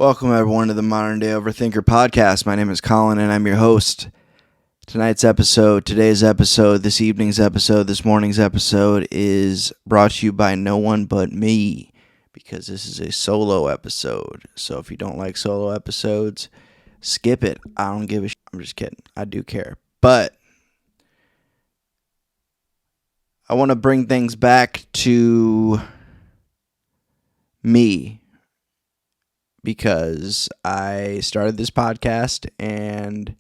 Welcome, everyone, to the Modern Day Overthinker podcast. My name is Collin, and I'm your host. Today's episode, this evening's episode, this morning's episode is brought to you by no one but me, because this is a solo episode. So if you don't like solo episodes, skip it. I don't give a shit. I'm just kidding. I do care. But I want to bring things back to me, because I started this podcast and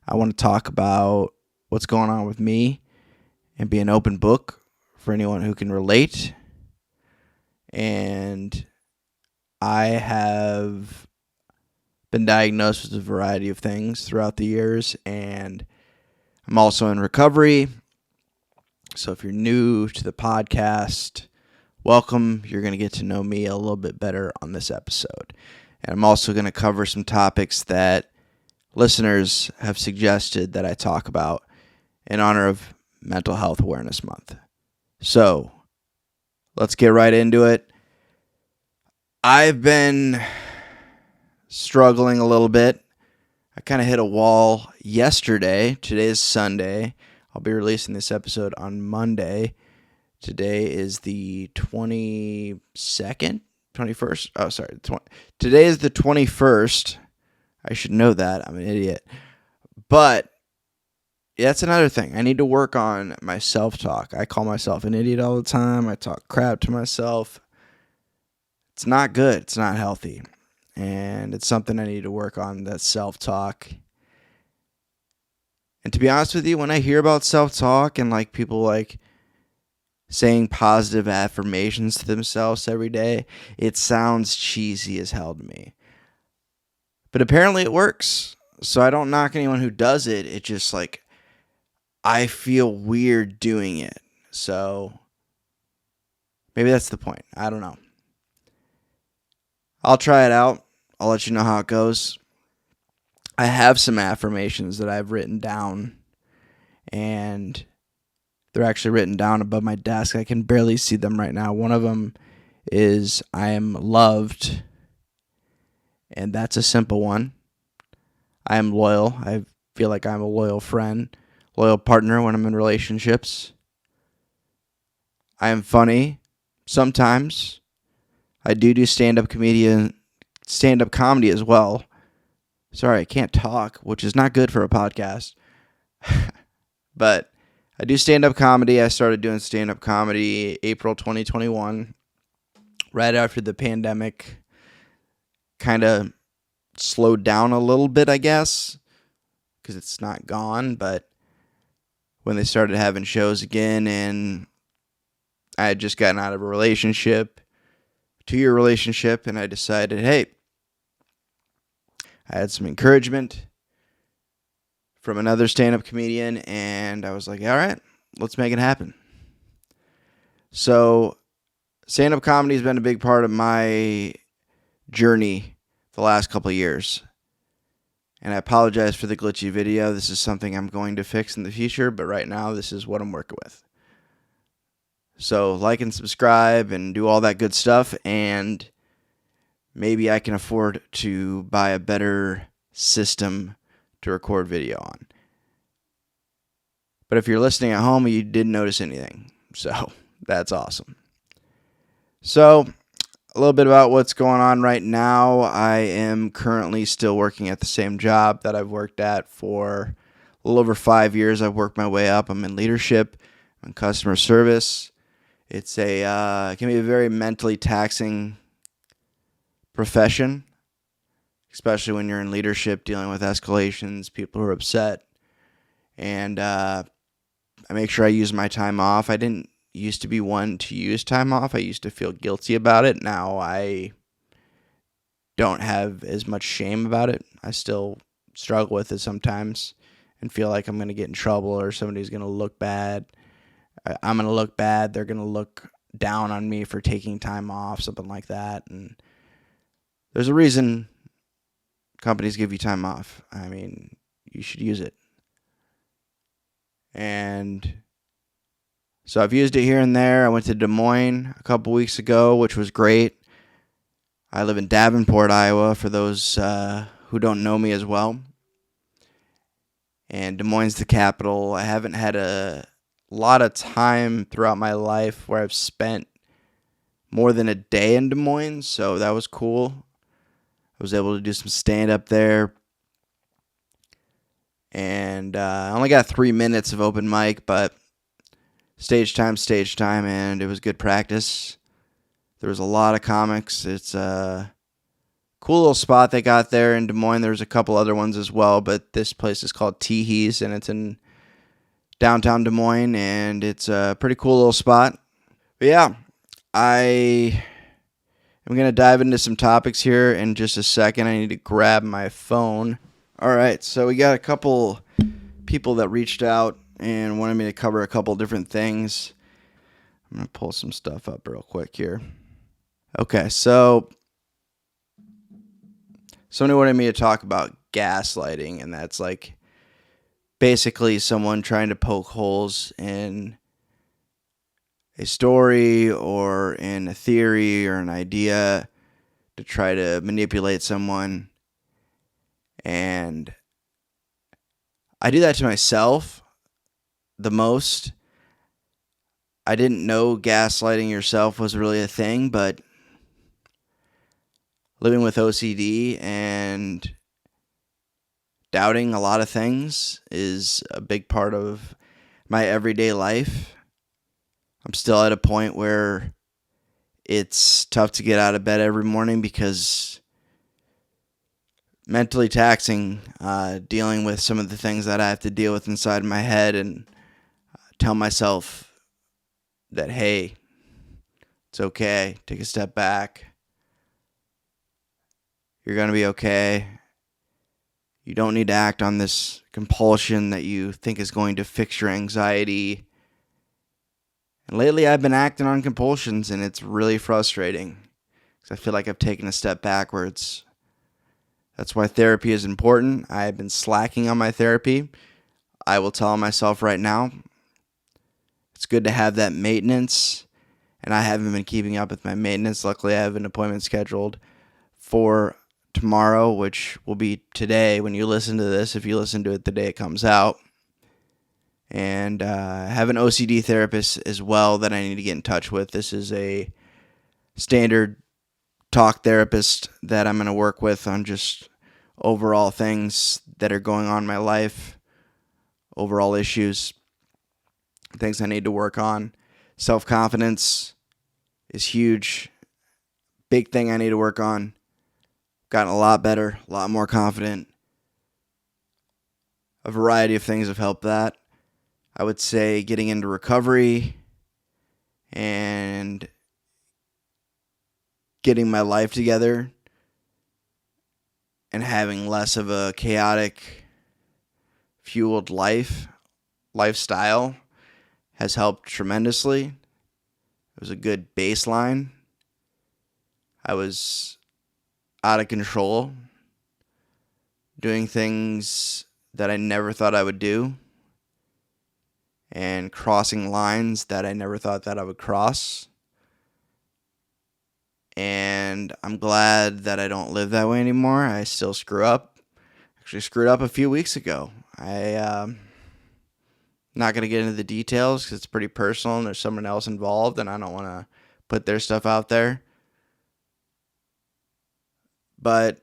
I want to talk about what's going on with me and be an open book for anyone who can relate. And I have been diagnosed with a variety of things throughout the years, and I'm also in recovery. So if you're new to the podcast, welcome. You're going to get to know me a little bit better on this episode. And I'm also going to cover some topics that listeners have suggested that I talk about in honor of Mental Health Awareness Month. So, let's get right into it. I've been struggling a little bit. I kind of hit a wall yesterday. Today is Sunday. I'll be releasing this episode on Monday. Today is the 22nd? 21st? Oh, sorry. Today is the 21st. I should know that. I'm an idiot. But that's another thing. I need to work on my self-talk. I call myself an idiot all the time. I talk crap to myself. It's not good. It's not healthy. And it's something I need to work on, that self-talk. And to be honest with you, when I hear about self-talk and like people like saying positive affirmations to themselves every day, it sounds cheesy as hell to me. But apparently it works. So I don't knock anyone who does it. It just like, I feel weird doing it. So maybe that's the point. I don't know. I'll try it out. I'll let you know how it goes. I have some affirmations that I've written down, and they're actually written down above my desk. I can barely see them right now. One of them is, I am loved. And that's a simple one. I am loyal. I feel like I'm a loyal friend, loyal partner when I'm in relationships. I am funny sometimes. I do stand-up comedy as well. Sorry, I can't talk, which is not good for a podcast. But I do stand-up comedy. I started doing stand-up comedy April 2021, right after the pandemic kind of slowed down a little bit, I guess, because it's not gone. But when they started having shows again, and I had just gotten out of a relationship, 2-year relationship, and I decided, hey, I had some encouragement from another stand-up comedian, and I was like, all right, let's make it happen. So stand-up comedy has been a big part of my journey the last couple of years. And I apologize for the glitchy video. This is something I'm going to fix in the future, but right now this is what I'm working with. So like and subscribe and do all that good stuff, and maybe I can afford to buy a better system to record video on. But if you're listening at home, you didn't notice anything. So that's awesome. So a little bit about what's going on right now. I am currently still working at the same job that I've worked at for a little over 5 years. I've worked my way up. I'm in leadership, I'm in customer service. It can be a very mentally taxing profession, especially when you're in leadership, dealing with escalations, people who are upset. And I make sure I use my time off. I didn't used to be one to use time off. I used to feel guilty about it. Now I don't have as much shame about it. I still struggle with it sometimes and feel like I'm going to get in trouble, or somebody's going to look bad. I'm going to look bad. They're going to look down on me for taking time off, something like that. And there's a reason companies give you time off. I mean, you should use it. And so I've used it here and there. I went to Des Moines a couple weeks ago, which was great. I live in Davenport, Iowa, for those who don't know me as well. And Des Moines, the capital. I haven't had a lot of time throughout my life where I've spent more than a day in Des Moines, so that was cool. I was able to do some stand-up there. And I only got 3 minutes of open mic, but stage time, and it was good practice. There was a lot of comics. It's a cool little spot they got there in Des Moines. There's a couple other ones as well, but this place is called Teehees, and it's in downtown Des Moines, and it's a pretty cool little spot. But yeah, I am going to dive into some topics here in just a second. I need to grab my phone. All right, so we got a couple people that reached out and wanted me to cover a couple different things. I'm going to pull some stuff up real quick here. Okay, so somebody wanted me to talk about gaslighting, and that's like basically someone trying to poke holes in a story or in a theory or an idea to try to manipulate someone. And I do that to myself the most. I didn't know gaslighting yourself was really a thing, but living with OCD and doubting a lot of things is a big part of my everyday life. I'm still at a point where it's tough to get out of bed every morning because mentally taxing, dealing with some of the things that I have to deal with inside my head and tell myself that, hey, it's okay. Take a step back. You're going to be okay. You don't need to act on this compulsion that you think is going to fix your anxiety. And lately I've been acting on compulsions, and it's really frustrating because I feel like I've taken a step backwards. That's why therapy is important. I've been slacking on my therapy. I will tell myself right now, it's good to have that maintenance, and I haven't been keeping up with my maintenance. Luckily, I have an appointment scheduled for tomorrow, which will be today when you listen to this, if you listen to it the day it comes out. And I have an OCD therapist as well that I need to get in touch with. This is a standard talk therapist that I'm going to work with on just overall things that are going on in my life, overall issues, things I need to work on. Self-confidence is huge. Big thing I need to work on. Gotten a lot better, a lot more confident. A variety of things have helped that. I would say getting into recovery and getting my life together and having less of a chaotic, fueled lifestyle has helped tremendously. It was a good baseline. I was out of control, doing things that I never thought I would do, and crossing lines that I never thought that I would cross. And I'm glad that I don't live that way anymore. I still screw up. Actually screwed up a few weeks ago. Not going to get into the details because it's pretty personal and there's someone else involved and I don't want to put their stuff out there. But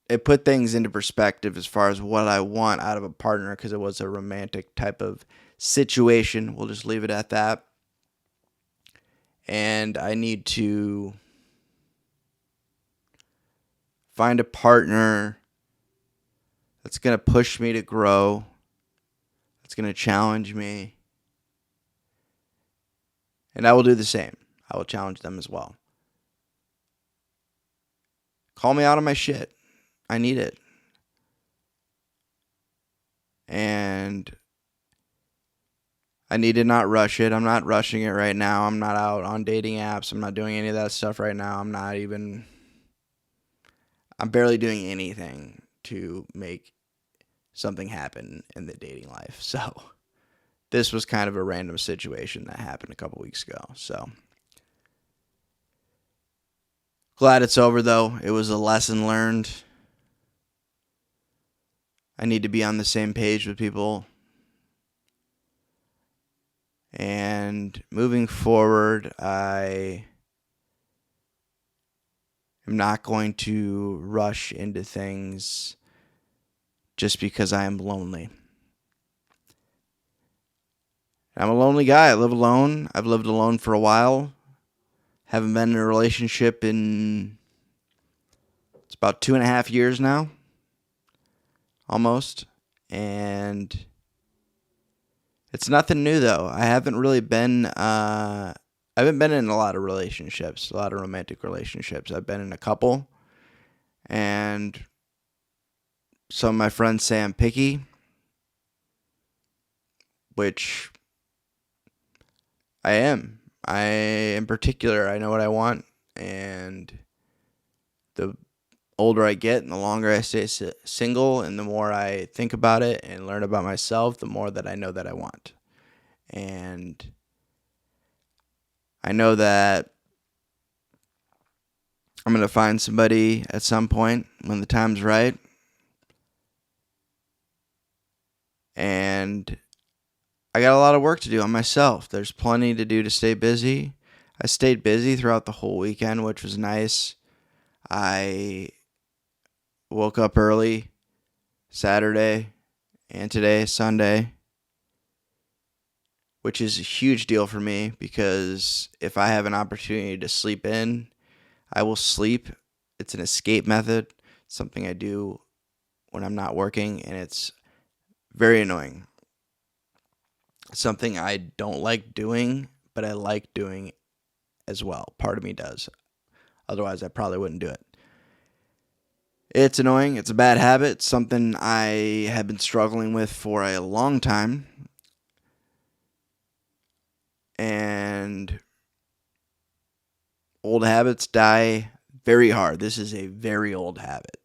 it put things into perspective as far as what I want out of a partner because it was a romantic type of situation. We'll just leave it at that. And I need to find a partner that's going to push me to grow, that's going to challenge me. And I will do the same. I will challenge them as well. Call me out on my shit. I need it. And I need to not rush it. I'm not rushing it right now. I'm not out on dating apps. I'm not doing any of that stuff right now. I'm barely doing anything to make something happen in the dating life. So this was kind of a random situation that happened a couple weeks ago. So Glad it's over, though. It was a lesson learned. I need to be on the same page with people. And moving forward, I am not going to rush into things just because I am lonely. I'm a lonely guy. I live alone. I've lived alone for a while. Haven't been in a relationship in, it's about 2.5 years now. Almost. And it's nothing new, though. I haven't been in a lot of relationships, a lot of romantic relationships. I've been in a couple. And some of my friends say I'm picky, which I am. In particular, I know what I want, and the older I get and the longer I stay single and the more I think about it and learn about myself, the more that I know that I want. And I know that I'm going to find somebody at some point when the time's right. And I got a lot of work to do on myself. There's plenty to do to stay busy. I stayed busy throughout the whole weekend, which was nice. I woke up early Saturday and today, Sunday, which is a huge deal for me because if I have an opportunity to sleep in, I will sleep. It's an escape method, something I do when I'm not working, and it's very annoying. Something I don't like doing, but I like doing as well. Part of me does. Otherwise, I probably wouldn't do it. It's annoying. It's a bad habit. It's something I have been struggling with for a long time. And old habits die very hard. This is a very old habit.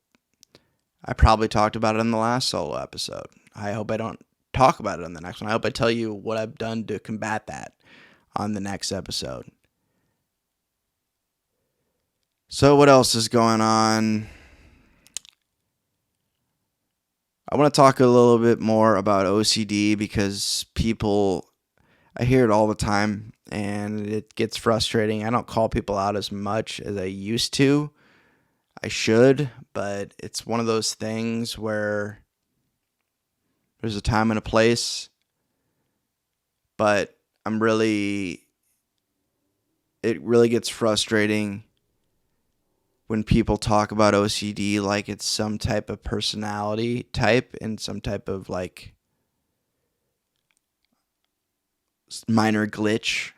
I probably talked about it in the last solo episode. I hope I don't talk about it on the next one. I hope I tell you what I've done to combat that on the next episode. So what else is going on? I want to talk a little bit more about OCD because I hear it all the time and it gets frustrating. I don't call people out as much as I used to. I should, but it's one of those things where there's a time and a place, but it really gets frustrating when people talk about OCD like it's some type of personality type and some type of like minor glitch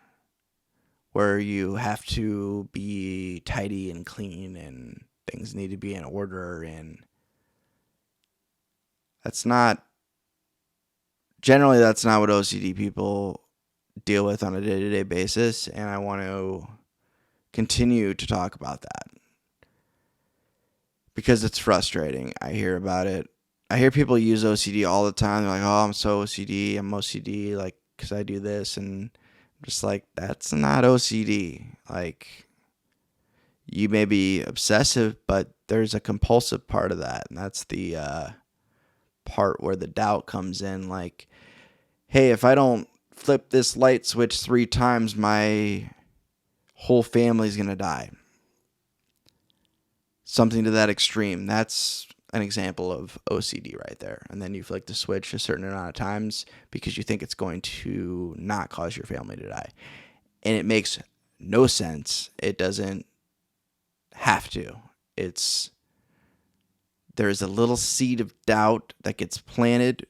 where you have to be tidy and clean and things need to be in order, and that's not what OCD people deal with on a day-to-day basis, and I want to continue to talk about that because it's frustrating. I hear about it. I hear people use OCD all the time. They're like, "Oh, I'm so OCD. I'm OCD like cuz I do this." And I'm just like, that's not OCD. Like, you may be obsessive, but there's a compulsive part of that, and that's the part where the doubt comes in. Like, hey, if I don't flip this light switch 3 times, my whole family's going to die. Something to that extreme. That's an example of OCD right there. And then you flick the switch a certain amount of times because you think it's going to not cause your family to die. And it makes no sense. It doesn't have to. There's a little seed of doubt that gets planted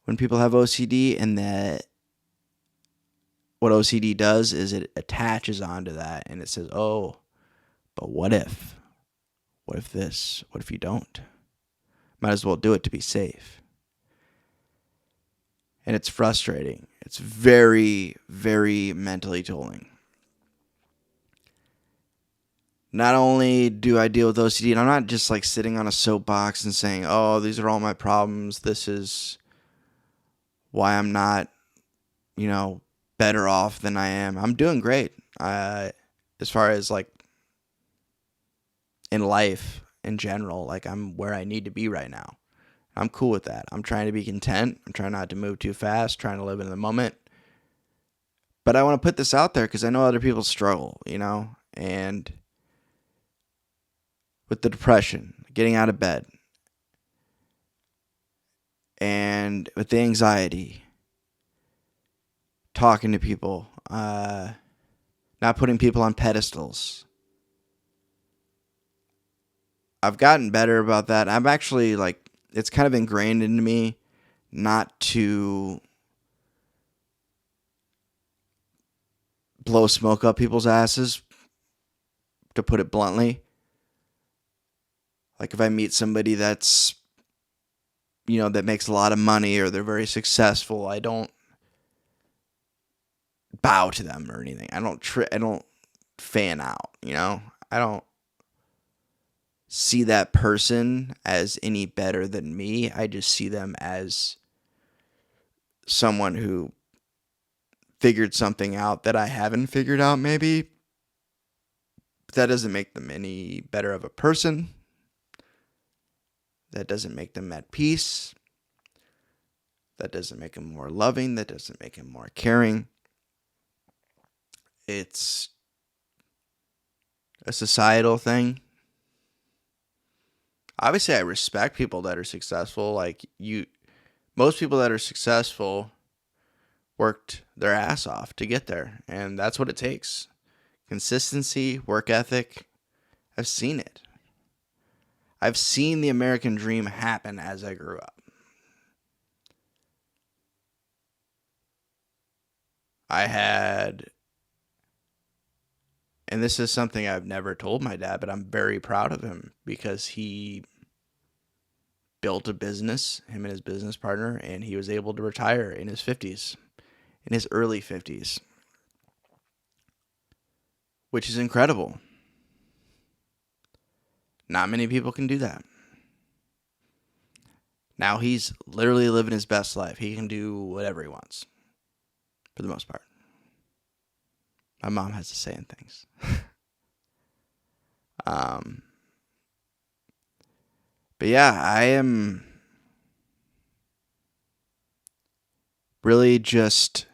when people have OCD, and that what OCD does is it attaches onto that and it says, oh, but what if? What if this? What if you don't? Might as well do it to be safe. And it's frustrating. It's very, very mentally tolling. Not only do I deal with OCD, and I'm not just like sitting on a soapbox and saying, oh, these are all my problems. This is why I'm not, better off than I am. I'm doing great. As far as like in life in general. Like, I'm where I need to be right now. I'm cool with that. I'm trying to be content. I'm trying not to move too fast, trying to live in the moment. But I want to put this out there because I know other people struggle, and with the depression, getting out of bed, and with the anxiety, talking to people, not putting people on pedestals. I've gotten better about that. I'm actually it's kind of ingrained into me not to blow smoke up people's asses, to put it bluntly. Like, if I meet somebody that's, that makes a lot of money or they're very successful, I don't bow to them or anything. I don't fan out, I don't see that person as any better than me. I just see them as someone who figured something out that I haven't figured out, maybe. But that doesn't make them any better of a person. That doesn't make them at peace. That doesn't make them more loving. That doesn't make them more caring. It's a societal thing. Obviously, I respect people that are successful. Most people that are successful worked their ass off to get there, and that's what it takes. Consistency, work ethic. I've seen it. I've seen the American dream happen as I grew up. And this is something I've never told my dad, but I'm very proud of him because he built a business, him and his business partner, and he was able to retire in his 50s, in his early 50s, which is incredible. Not many people can do that. Now he's literally living his best life. He can do whatever he wants, for the most part. My mom has to say in things. But yeah, I am really just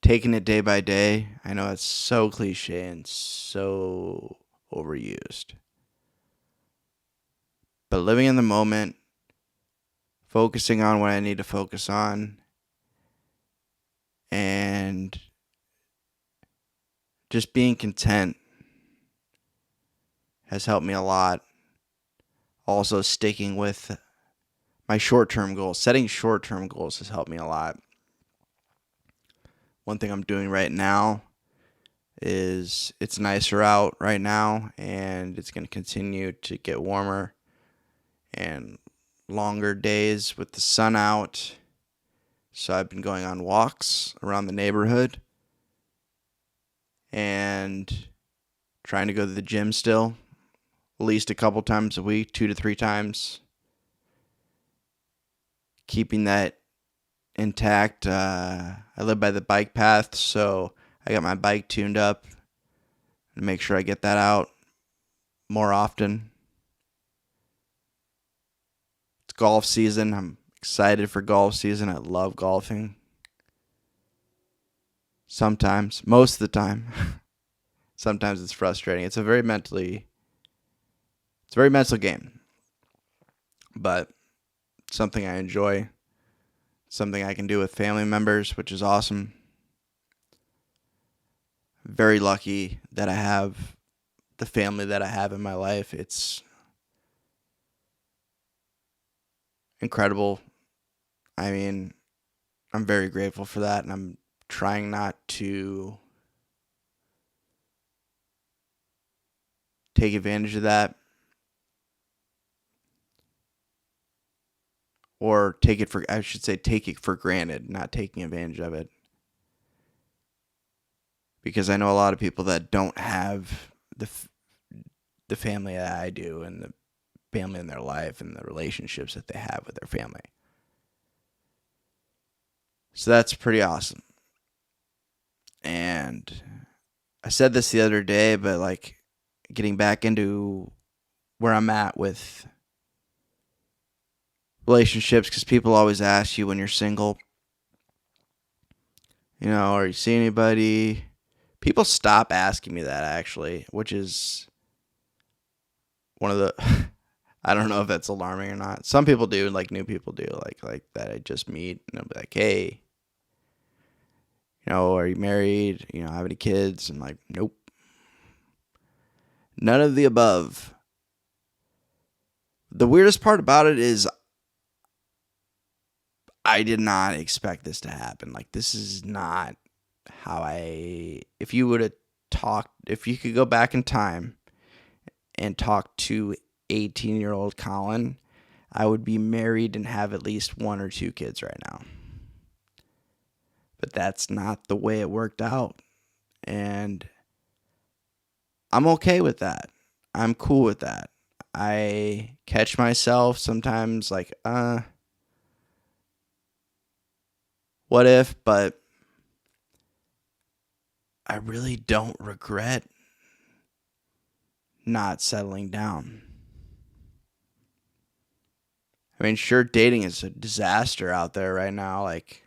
taking it day by day. I know it's so cliche and so overused. But living in the moment, focusing on what I need to focus on, and just being content has helped me a lot. Also, sticking with my short-term goals. Setting short-term goals has helped me a lot. One thing I'm doing right now is it's nicer out right now, and it's going to continue to get warmer and longer days with the sun out. So I've been going on walks around the neighborhood and trying to go to the gym still, at least a couple times a week, 2 to 3 times. Keeping that intact. I live by the bike path, so I got my bike tuned up to make sure I get that out more often. It's golf season. I'm excited for golf season. I love golfing. Sometimes, most of the time. Sometimes it's frustrating. It's a very mental game. But something I enjoy. Something I can do with family members, which is awesome. Very lucky that I have the family that I have in my life. It's incredible. I mean, I'm very grateful for that, and I'm trying not to take advantage of that or take it for granted, not taking advantage of it. Because I know a lot of people that don't have the family that I do, and the family in their life and the relationships that they have with their family. So that's pretty awesome. And I said this the other day, but getting back into where I'm at with relationships, because people always ask you when you're single, are you seeing anybody? People stop asking me that, actually, which is one of the I don't know if that's alarming or not. Some people do, like new people do, like that I just meet, and they'll be like, "Hey, are you married? Have any kids?" I'm like, "Nope, none of the above." The weirdest part about it is I did not expect this to happen. Like, this is not how if you would have if you could go back in time and talk to 18-year-old Collin, I would be married and have at least one or two kids right now. But that's not the way it worked out. And I'm okay with that. I'm cool with that. I catch myself sometimes like, what if? But I really don't regret not settling down. I mean, sure, dating is a disaster out there right now. Like,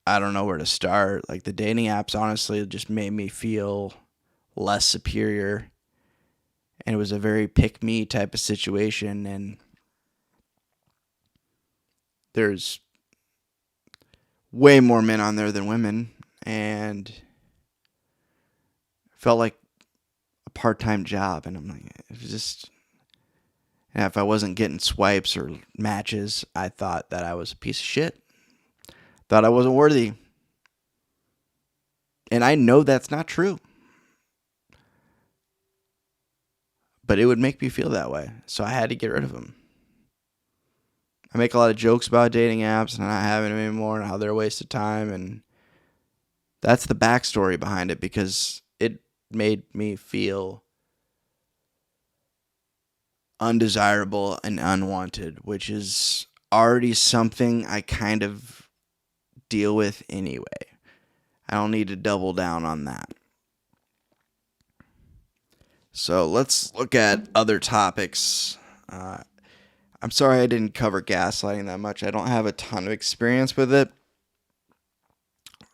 I don't know where to start. Like, the dating apps honestly just made me feel less superior. And it was a very pick me type of situation. And there's way more men on there than women. And felt like a part-time job. And I'm like, it was just, and if I wasn't getting swipes or matches, I thought that I was a piece of shit. Thought I wasn't worthy. And I know that's not true. But it would make me feel that way. So I had to get rid of them. I make a lot of jokes about dating apps and not having them anymore and how they're a waste of time. And that's the backstory behind it, because it made me feel undesirable and unwanted, which is already something I kind of deal with anyway. I don't need to double down on that. So let's look at other topics. I'm sorry I didn't cover gaslighting that much. I don't have a ton of experience with it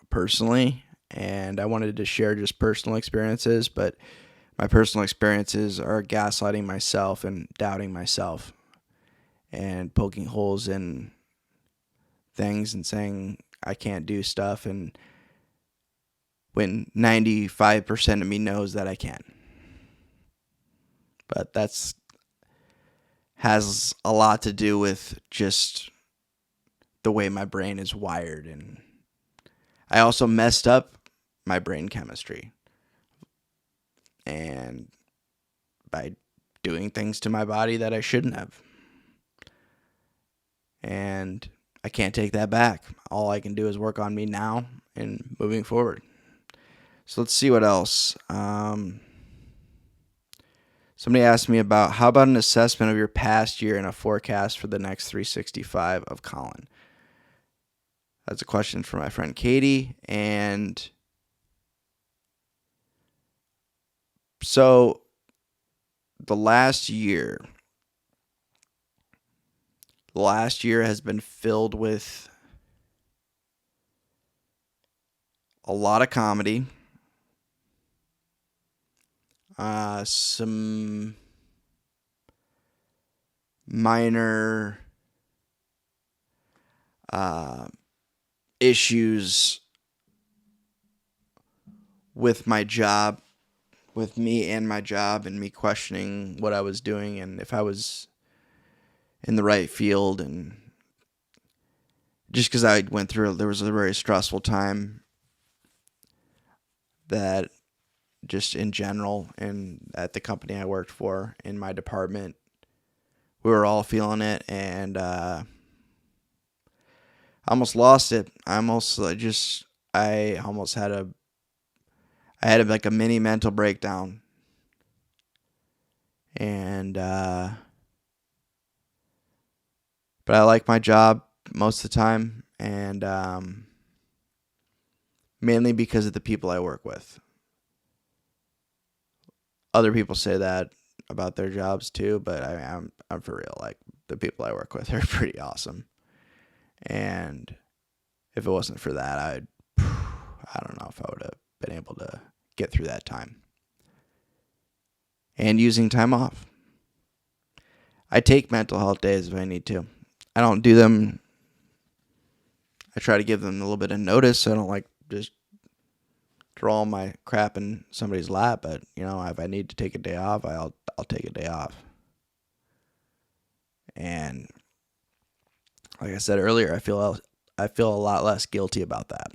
personally, and I wanted to share just personal experiences, but my personal experiences are gaslighting myself and doubting myself and poking holes in things and saying I can't do stuff, and when 95% of me knows that I can. But that's has a lot to do with just the way my brain is wired, and I also messed up my brain chemistry, and by doing things to my body that I shouldn't have. And I can't take that back. All I can do is work on me now and moving forward. So let's see what else. Somebody asked me about, how about an assessment of your past year and a forecast for the next 365 of Collin? That's a question from my friend Katie. And so the last year has been filled with a lot of comedy, some minor issues with my job, with me and my job, and me questioning what I was doing and if I was in the right field. And just because I went through, there was a very stressful time that just in general, and at the company I worked for, in my department, we were all feeling it, and I almost lost it. I almost had like a mini mental breakdown, and but I like my job most of the time, and mainly because of the people I work with. Other people say that about their jobs too, but I'm for real. Like, the people I work with are pretty awesome. And if it wasn't for that, I don't know if I would have been able to get through that time. And using time off. I take mental health days if I need to. I don't do them. I try to give them a little bit of notice. So I don't like just throw all my crap in somebody's lap. But if I need to take a day off, I'll take a day off. And like I said earlier, I feel a lot less guilty about that.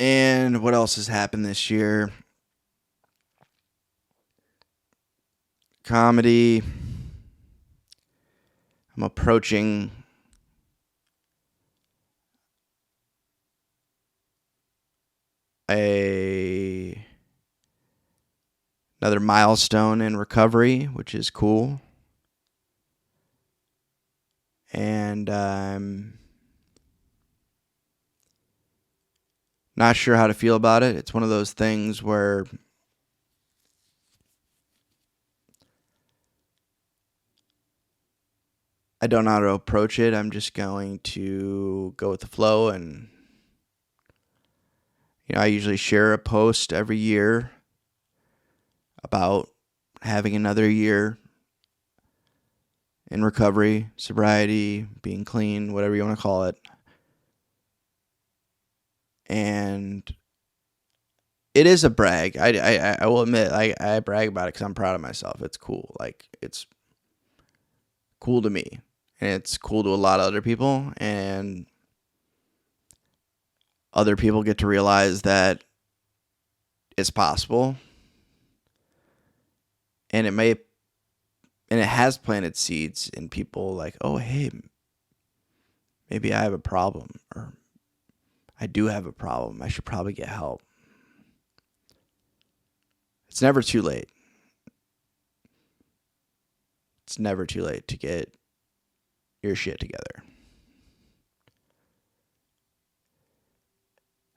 And what else has happened this year? Comedy. I'm approaching another milestone in recovery, which is cool. And I'm not sure how to feel about it. It's one of those things where I don't know how to approach it. I'm just going to go with the flow. And I usually share a post every year about having another year in recovery, sobriety, being clean, whatever you want to call it. And it is a brag. I will admit, I brag about it because I'm proud of myself. It's cool. Like, it's cool to me. And it's cool to a lot of other people. And other people get to realize that it's possible. And it has planted seeds in people like, oh, hey, maybe I have a problem, or I do have a problem. I should probably get help. It's never too late. It's never too late to get your shit together.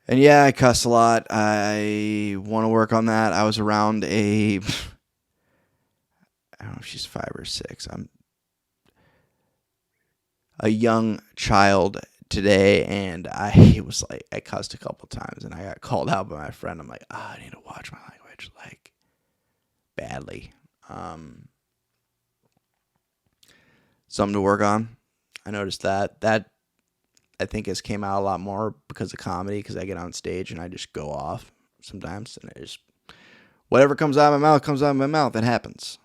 And yeah, I cuss a lot. I want to work on that. I was around I don't know if she's 5 or 6. I'm a young child today, and I was like, I cussed a couple times, and I got called out by my friend. I'm like, I need to watch my language, like, badly. Something to work on. I noticed that I think has came out a lot more because of comedy, because I get on stage and I just go off sometimes, and whatever comes out of my mouth comes out of my mouth. It happens.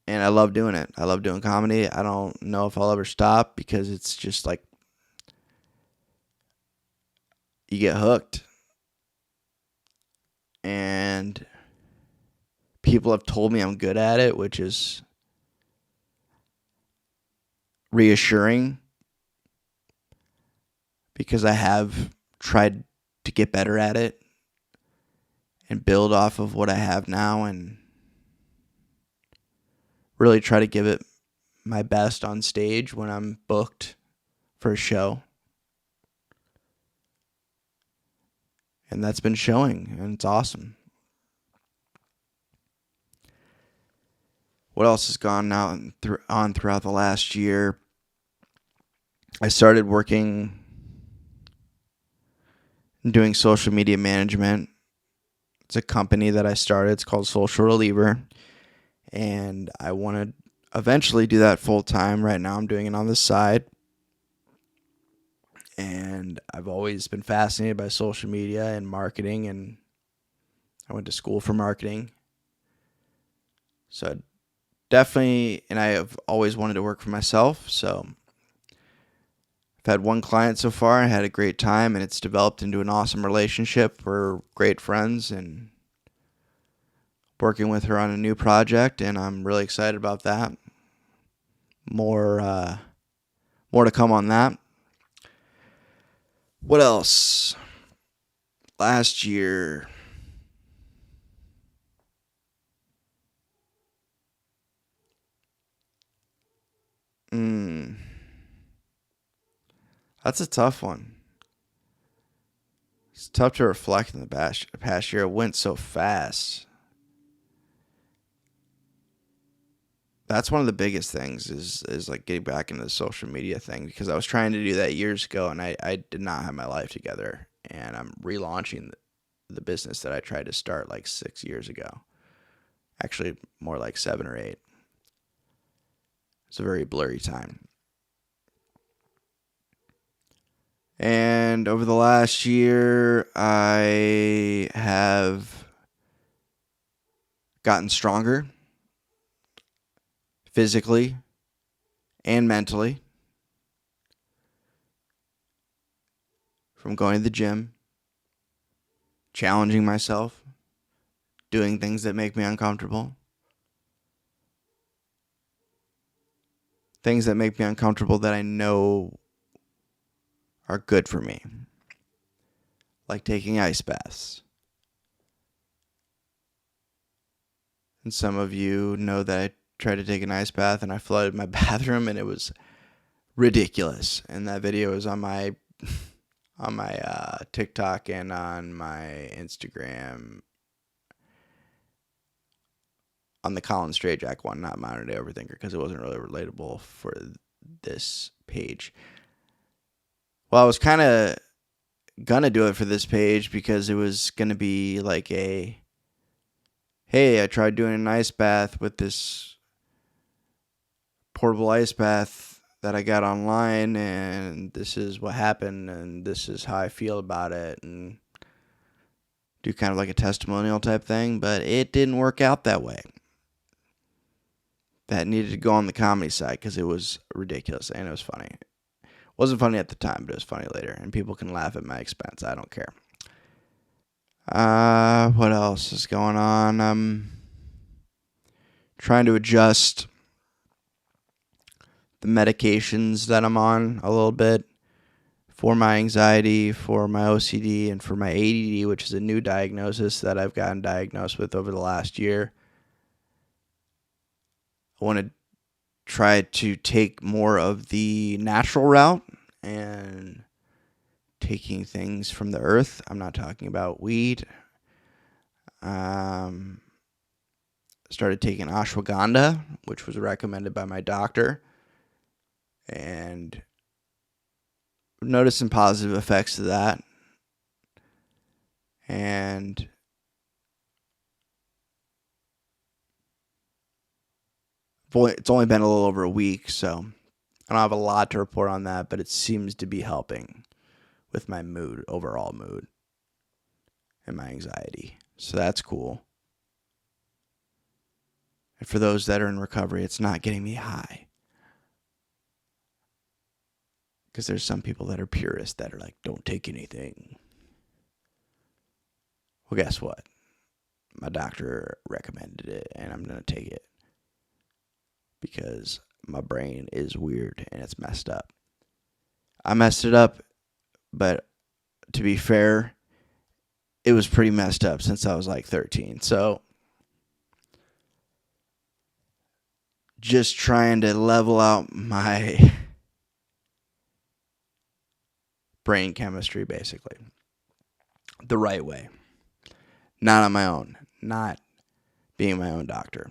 And I love doing it. I love doing comedy. I don't know if I'll ever stop, because it's just like, you get hooked. And people have told me I'm good at it, which is reassuring, because I have tried to get better at it and build off of what I have now, and really try to give it my best on stage when I'm booked for a show. And that's been showing, and it's awesome. What else has gone on throughout the last year? I started working doing social media management. It's a company that I started. It's called Social Reliever. And I want to eventually do that full time. Right now I'm doing it on the side. And I've always been fascinated by social media and marketing, and I went to school for marketing. So and I have always wanted to work for myself. So I've had one client so far. I had a great time, and it's developed into an awesome relationship. We're great friends, and working with her on a new project, and I'm really excited about that. More to come on that. What else? Last year, Mm, that's a tough one. It's tough to reflect in the past year. It went so fast. That's one of the biggest things is like getting back into the social media thing, because I was trying to do that years ago and I did not have my life together, and I'm relaunching the business that I tried to start like 6 years ago. Actually, more like 7 or 8. It's a very blurry time. And over the last year, I have gotten stronger physically and mentally from going to the gym, challenging myself, doing things that make me uncomfortable. Things that make me uncomfortable that I know are good for me, like taking ice baths. And some of you know that I tried to take an ice bath and I flooded my bathroom and it was ridiculous. And that video is on my TikTok and on my Instagram, on the Collin Jack one, not Modern Day Overthinker, because it wasn't really relatable for this page. Well, I was kind of gonna do it for this page because it was gonna be like a, hey, I tried doing an ice bath with this portable ice bath that I got online, and this is what happened, and this is how I feel about it, and do kind of like a testimonial type thing, but it didn't work out that way. That needed to go on the comedy side because it was ridiculous and it was funny. It wasn't funny at the time, but it was funny later, and people can laugh at my expense. I don't care. What else is going on? I'm trying to adjust the medications that I'm on a little bit for my anxiety, for my OCD, and for my ADD, which is a new diagnosis that I've gotten diagnosed with over the last year. I want to try to take more of the natural route and taking things from the earth. I'm not talking about weed. Started taking ashwagandha, which was recommended by my doctor, and noticed some positive effects of that. And it's only been a little over a week, so I don't have a lot to report on that, but it seems to be helping with my mood, overall mood, and my anxiety. So that's cool. And for those that are in recovery, it's not getting me high. Because there's some people that are purists that are like, don't take anything. Well, guess what? My doctor recommended it, and I'm going to take it. Because my brain is weird and it's messed up. I messed it up, but to be fair, it was pretty messed up since I was like 13. So just trying to level out my brain chemistry, basically, the right way. Not on my own. Not being my own doctor.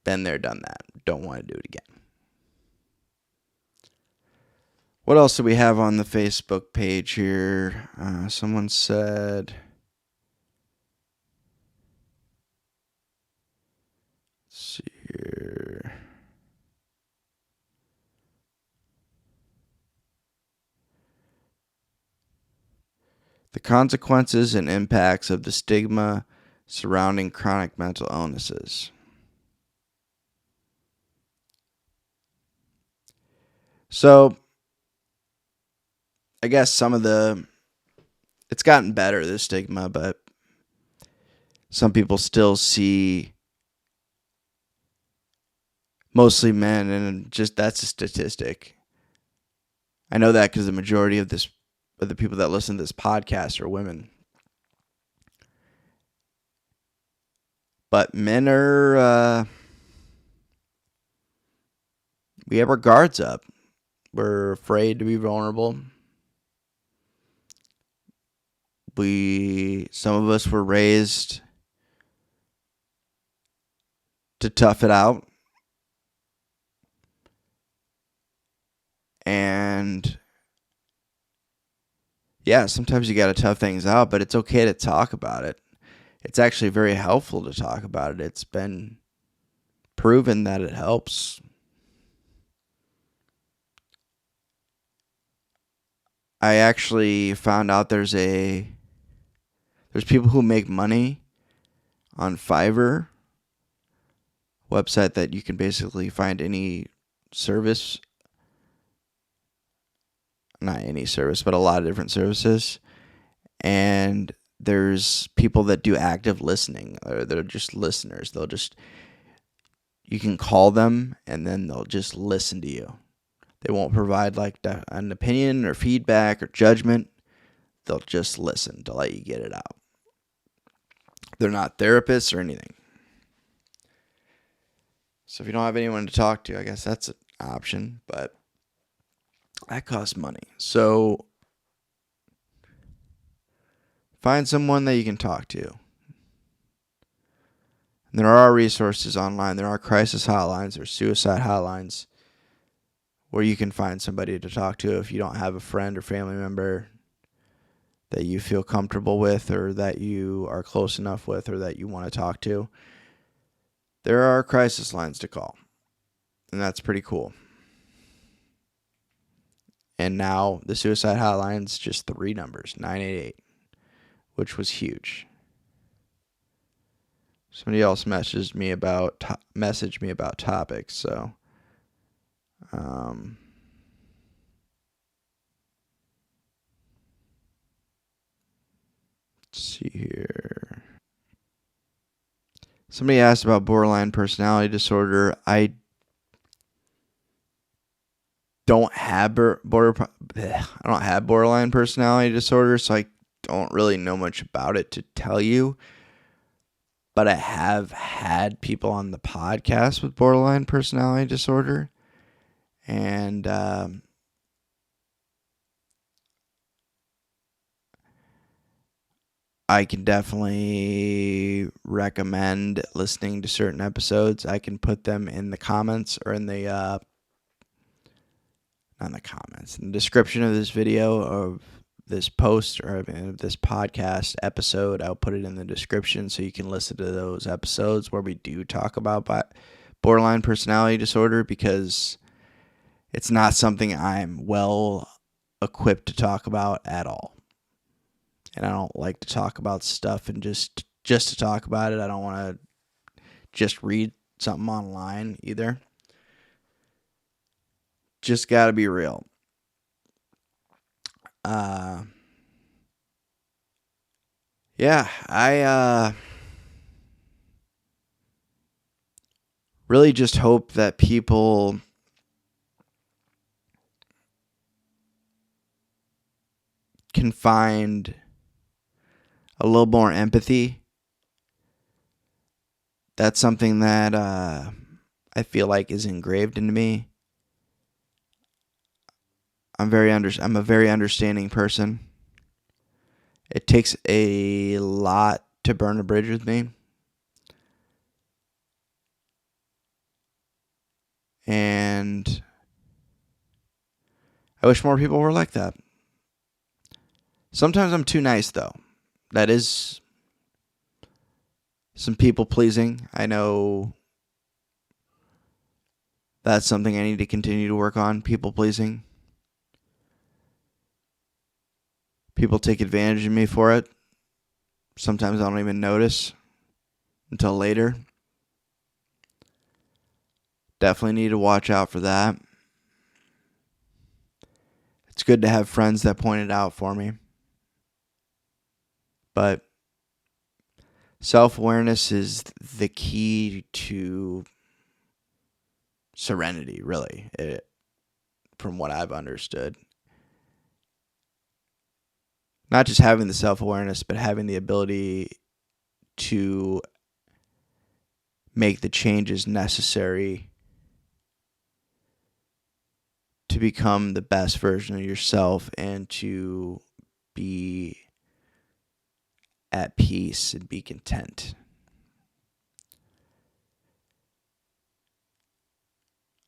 Been there, done that. Don't want to do it again. What else do we have on the Facebook page here? Someone said, let's see here. The consequences and impacts of the stigma surrounding chronic mental illnesses. So, I guess it's gotten better, the stigma, but some people still see mostly men, and just that's a statistic. I know that because the majority of the people that listen to this podcast are women. But men are we have our guards up. We're afraid to be vulnerable. Some of us were raised to tough it out. And yeah, sometimes you got to tough things out, but it's okay to talk about it. It's actually very helpful to talk about it. It's been proven that it helps. I actually found out there's people who make money on Fiverr, website that you can basically find any service, not any service, but a lot of different services. And there's people that do active listening, or they're just listeners. You can call them and then they'll just listen to you. They won't provide like an opinion or feedback or judgment. They'll just listen to let you get it out. They're not therapists or anything. So if you don't have anyone to talk to, I guess that's an option, but that costs money. So find someone that you can talk to. And there are resources online. There are crisis hotlines or suicide hotlines where you can find somebody to talk to if you don't have a friend or family member that you feel comfortable with, or that you are close enough with, or that you want to talk to. There are crisis lines to call, and that's pretty cool. And now the suicide hotline's just 3 numbers, 988, which was huge. Somebody else messaged me about topics, so let's see here. Somebody asked about borderline personality disorder. I don't have borderline personality disorder, so I don't really know much about it to tell you. But I have had people on the podcast with borderline personality disorder, and I can definitely recommend listening to certain episodes. I can put them in the comments, or in the not in the comments, in the description of this video, of this post, or of this podcast episode. I'll put it in the description so you can listen to those episodes where we do talk about borderline personality disorder, because it's not something I'm well equipped to talk about at all. And I don't like to talk about stuff and just to talk about it. I don't want to just read something online either. Just got to be real. Yeah, I really just hope that people can find a little more empathy. That's something that I feel like is engraved into me. I'm a very understanding person. It takes a lot to burn a bridge with me. And I wish more people were like that. Sometimes I'm too nice, though. That is some people pleasing. I know that's something I need to continue to work on, people pleasing. People take advantage of me for it. Sometimes I don't even notice until later. Definitely need to watch out for that. It's good to have friends that point it out for me. But self-awareness is the key to serenity, really, from what I've understood. Not just having the self-awareness, but having the ability to make the changes necessary to become the best version of yourself and to be at peace and be content.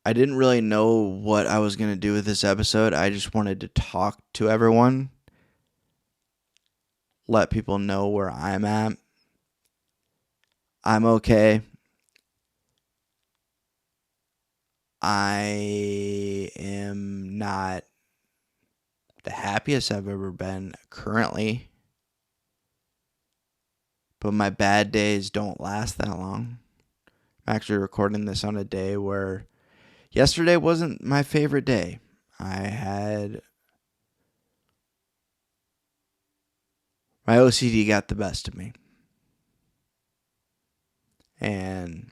I didn't really know what I was going to do with this episode. I just wanted to talk to everyone, let people know where I'm at. I'm okay. I am not the happiest I've ever been currently, but my bad days don't last that long. I'm actually recording this on a day where yesterday wasn't my favorite day. My OCD got the best of me. And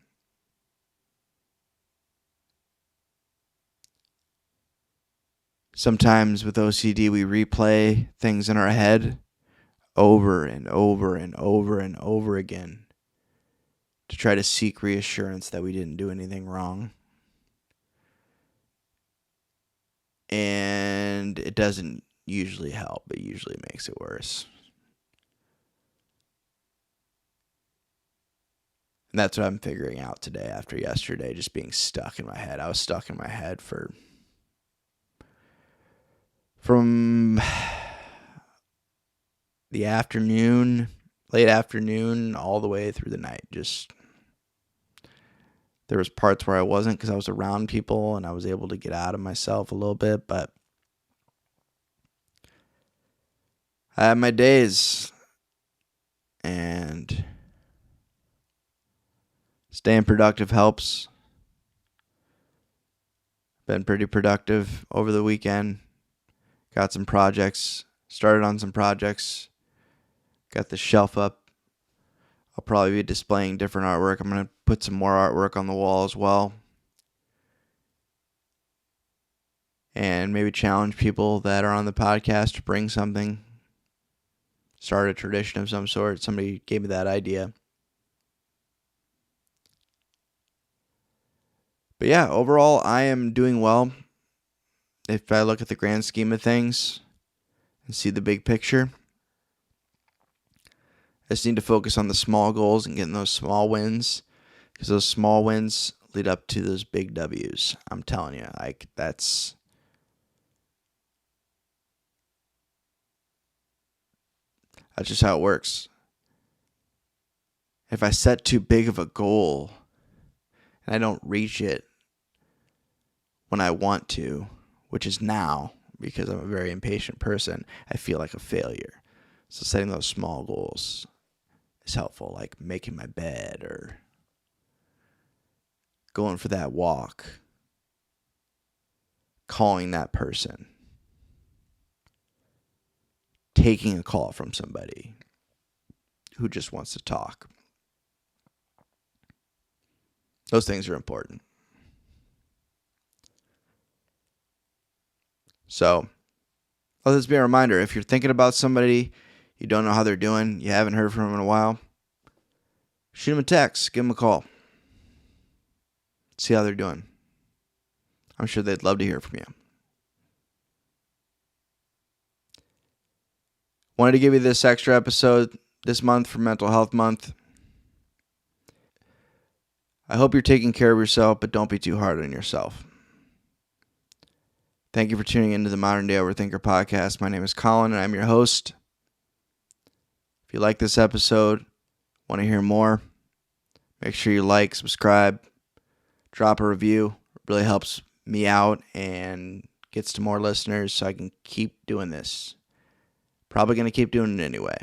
sometimes with OCD, we replay things in our head over and over and over and over again to try to seek reassurance that we didn't do anything wrong. And it doesn't usually help. It usually makes it worse. And that's what I'm figuring out today after yesterday just being stuck in my head. I was stuck in my head from the afternoon, late afternoon, all the way through the night. Just there was parts where I wasn't because I was around people and I was able to get out of myself a little bit, but I had my days, and staying productive helps. Been pretty productive over the weekend. Got some projects, started on some projects, got the shelf up. I'll probably be displaying different artwork. I'm going to put some more artwork on the wall as well. And maybe challenge people that are on the podcast to bring something. Start a tradition of some sort. Somebody gave me that idea. But yeah, overall, I am doing well. If I look at the grand scheme of things and see the big picture, I just need to focus on the small goals and getting those small wins, because those small wins lead up to those big W's. I'm telling you, that's just how it works. If I set too big of a goal and I don't reach it when I want to, which is now, because I'm a very impatient person, I feel like a failure. So setting those small goals is helpful, like making my bed or going for that walk, calling that person, taking a call from somebody who just wants to talk. Those things are important. So, let this be a reminder. If you're thinking about somebody, you don't know how they're doing, you haven't heard from them in a while, shoot them a text, give them a call. See how they're doing. I'm sure they'd love to hear from you. Wanted to give you this extra episode this month for Mental Health Month. I hope you're taking care of yourself, but don't be too hard on yourself. Thank you for tuning into the Modern Day Overthinker podcast. My name is Collin, and I'm your host. If you like this episode, want to hear more, make sure you like, subscribe, drop a review. It really helps me out and gets to more listeners so I can keep doing this. Probably going to keep doing it anyway.